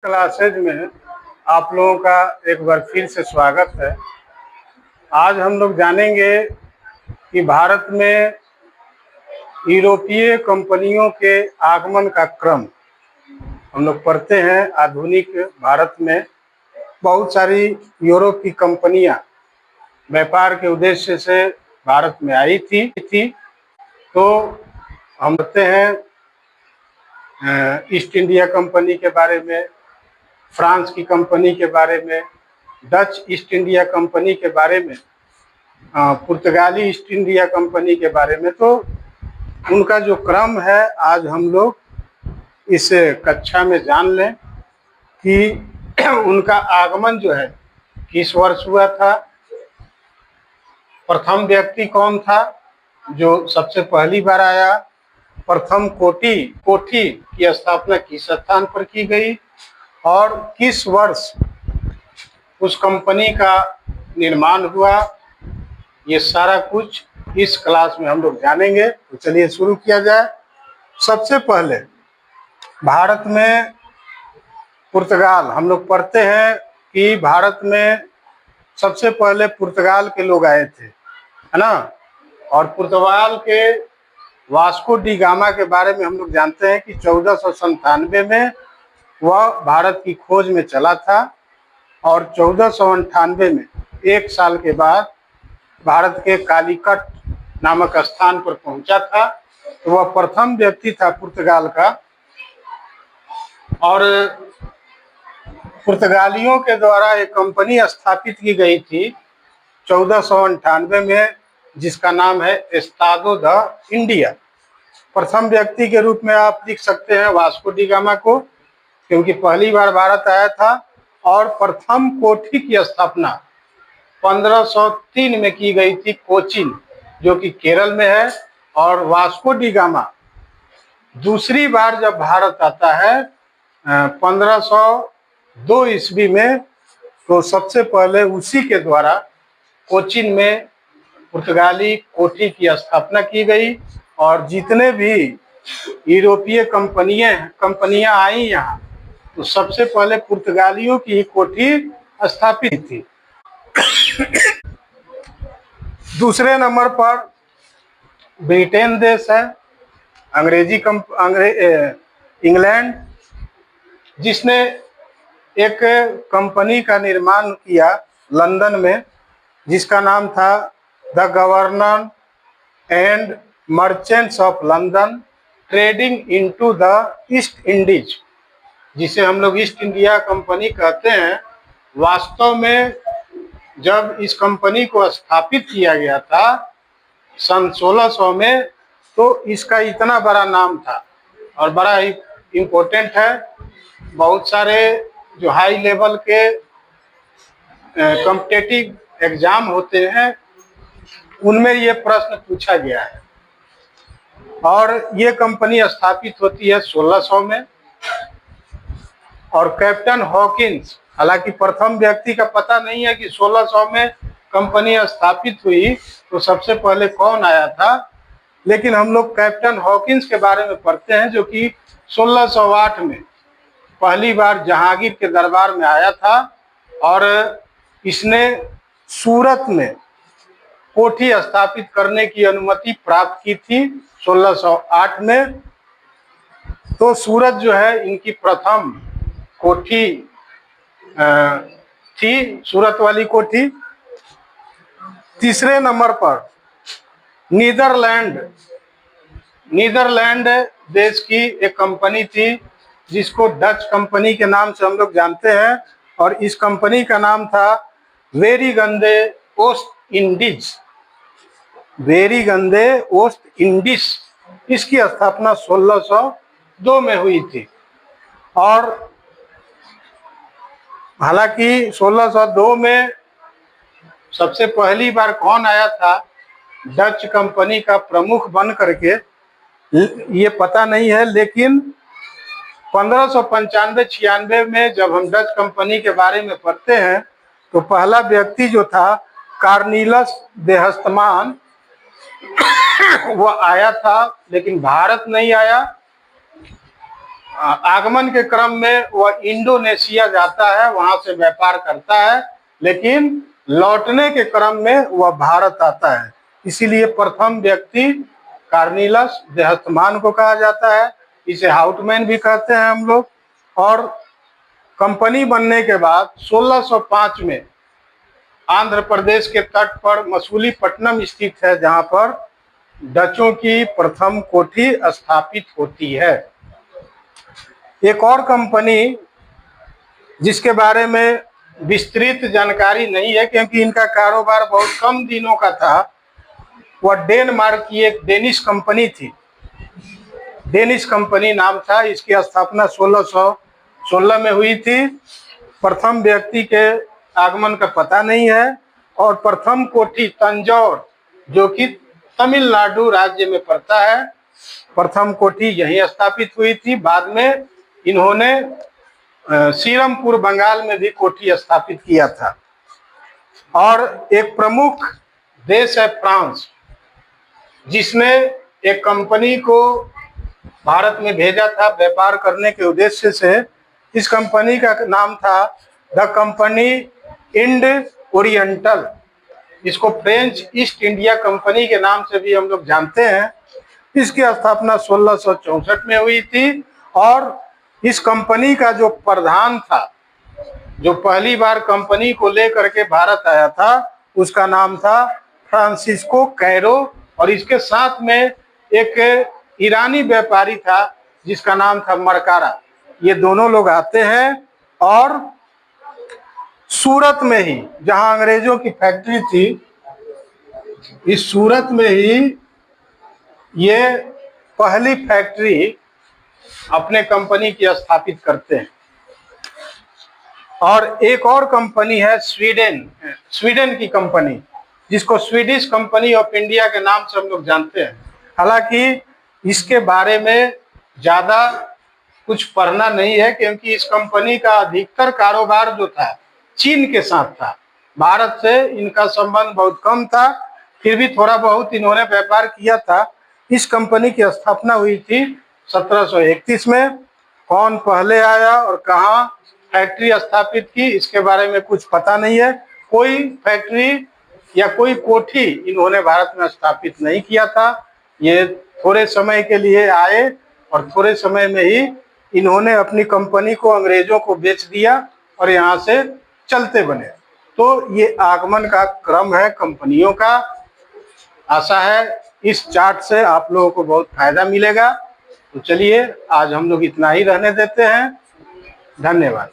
Classes में आप लोगों का एक बार फिर से स्वागत है। आज हम लोग जानेंगे कि भारत में यूरोपीय कंपनियों के आगमन का क्रम। हम लोग पढ़ते हैं आधुनिक भारत में बहुत सारी यूरोप की कंपनियां व्यापार के उद्देश्य से भारत में आई थी। तो हम पढ़ते हैं ईस्ट इंडिया कंपनी के बारे में, फ्रांस की कंपनी के बारे में, डच ईस्ट इंडिया कंपनी के बारे में, पुर्तगाली ईस्ट इंडिया कंपनी के बारे में। तो उनका जो क्रम है आज हम लोग इस कक्षा में जान लें कि उनका आगमन जो है किस वर्ष हुआ था, प्रथम व्यक्ति कौन था जो सबसे पहली बार आया, प्रथम कोठी की स्थापना किस स्थान पर की गई और किस वर्ष उस कंपनी का निर्माण हुआ, ये सारा कुछ इस क्लास में हम लोग जानेंगे। तो चलिए शुरू किया जाए। सबसे पहले भारत में पुर्तगाल, हम लोग पढ़ते हैं कि भारत में सबसे पहले पुर्तगाल के लोग आए थे, है ना। और पुर्तगाल के वास्को डी गामा के बारे में हम लोग जानते हैं कि 1497 में वह भारत की खोज में चला था और 1498 में एक साल के बाद भारत के कालीकट नामक स्थान पर पहुंचा था। तो वह प्रथम व्यक्ति था पुर्तगाल का। और पुर्तगालियों के द्वारा एक कंपनी स्थापित की गई थी 1498 में, जिसका नाम है एस्तादो द इंडिया। प्रथम व्यक्ति के रूप में आप लिख सकते हैं वास्को डी गामा को, क्योंकि पहली बार भारत आया था। और प्रथम कोठी की स्थापना 1503 में की गई थी कोचीन, जो कि केरल में है। और वास्को डी गामा दूसरी बार जब भारत आता है 1502 ईस्वी में, तो सबसे पहले उसी के द्वारा कोचीन में पुर्तगाली कोठी की स्थापना की गई। और जितने भी यूरोपीय कंपनियां आई यहाँ, तो सबसे पहले पुर्तगालियों की ही कोठी स्थापित थी। दूसरे नंबर पर ब्रिटेन देश है, इंग्लैंड, जिसने एक कंपनी का निर्माण किया लंदन में, जिसका नाम था the governor and merchants of London trading into the east Indies, जिसे हम लोग ईस्ट इंडिया कंपनी कहते हैं। वास्तव में जब इस कंपनी को स्थापित किया गया था सन 1600 में, तो इसका इतना बड़ा नाम था और बड़ा ही इम्पोर्टेंट है। बहुत सारे जो हाई लेवल के कॉम्पिटिटिव एग्जाम होते हैं उनमें ये प्रश्न पूछा गया है। और ये कंपनी स्थापित होती है 1600 में। और कैप्टन हॉकिंस, हालांकि प्रथम व्यक्ति का पता नहीं है कि 1600 में कंपनी स्थापित हुई तो सबसे पहले कौन आया था, लेकिन हम लोग कैप्टन हॉकिंस के बारे में पढ़ते हैं, जो कि 1608 में पहली बार जहांगीर के दरबार में आया था। और इसने सूरत में कोठी स्थापित करने की अनुमति प्राप्त की थी 1608 में। तो सूरत जो है इनकी प्रथम कोठी थी, सूरत वाली कोठी। तीसरे नंबर पर नीदरलैंड देश की एक कंपनी थी, जिसको डच कंपनी के नाम से हम लोग जानते हैं। और इस कंपनी का नाम था वेरीगंदे ओस्ट इंडीज। इसकी स्थापना 1602 में हुई थी। और हालांकि 1602 में सबसे पहली बार कौन आया था डच कंपनी का प्रमुख बन करके, ये पता नहीं है। लेकिन 1595-96 में जब हम डच कंपनी के बारे में पढ़ते हैं, तो पहला व्यक्ति जो था कार्निलस दे हस्तमान, वो आया था, लेकिन भारत नहीं आया। आगमन के क्रम में वह इंडोनेशिया जाता है, वहां से व्यापार करता है, लेकिन लौटने के क्रम में वह भारत आता है। इसीलिए प्रथम व्यक्ति कार्निलस देहत्मान को कहा जाता है, इसे हाउटमैन भी कहते हैं हम लोग। और कंपनी बनने के बाद 1605 में आंध्र प्रदेश के तट पर मछलीपट्टनम स्थित है, जहां पर डचों की प्रथम कोठी स्थापित होती है। एक और कंपनी जिसके बारे में विस्तृत जानकारी नहीं है क्योंकि इनका कारोबार बहुत कम दिनों का था, वह डेनमार्क की एक डेनिश कंपनी थी। डेनिश कंपनी नाम था, इसकी स्थापना 1616 में हुई थी। प्रथम व्यक्ति के आगमन का पता नहीं है। और प्रथम कोठी तंजौर, जो कि तमिलनाडु राज्य में पड़ता है, प्रथम कोठी यहीं स्थापित हुई थी। बाद में इन्होंने सीरमपुर बंगाल में भी कोठी स्थापित किया था। और एक प्रमुख देश है फ्रांस, जिसने एक कंपनी को भारत में भेजा था व्यापार करने के उद्देश्य से। इस कंपनी का नाम था द कंपनी इंड ओरिएंटल। इसको फ्रेंच ईस्ट इंडिया कंपनी के नाम से भी हम लोग जानते हैं। इसकी स्थापना 1664 में हुई थी। और इस कंपनी का जो प्रधान था, जो पहली बार कंपनी को लेकर के भारत आया था, उसका नाम था फ्रांसिस्को कैरो। और इसके साथ में एक ईरानी व्यापारी था जिसका नाम था मरकारा। ये दोनों लोग आते हैं और सूरत में ही, जहां अंग्रेजों की फैक्ट्री थी, इस सूरत में ही ये पहली फैक्ट्री अपने कंपनी की स्थापित करते हैं। और एक और कंपनी है स्वीडन की कंपनी, जिसको स्वीडिश कंपनी ऑफ इंडिया के नाम से हम लोग जानते हैं। हालांकि इसके बारे में ज़्यादा कुछ पढ़ना नहीं है क्योंकि इस कंपनी का अधिकतर कारोबार जो था चीन के साथ था। भारत से इनका संबंध बहुत कम था, फिर भी थोड़ा बहुत इन्होंने व्यापार किया था। इस कंपनी की स्थापना हुई थी 1731 में। कौन पहले आया और कहाँ फैक्ट्री स्थापित की, इसके बारे में कुछ पता नहीं है। कोई फैक्ट्री या कोई कोठी इन्होंने भारत में स्थापित नहीं किया था। ये थोड़े समय के लिए आए और थोड़े समय में ही इन्होंने अपनी कंपनी को अंग्रेजों को बेच दिया और यहाँ से चलते बने। तो ये आगमन का क्रम है कंपनियों का। आशा है इस चार्ट से आप लोगों को बहुत फायदा मिलेगा। तो चलिए आज हम लोग इतना ही रहने देते हैं। धन्यवाद।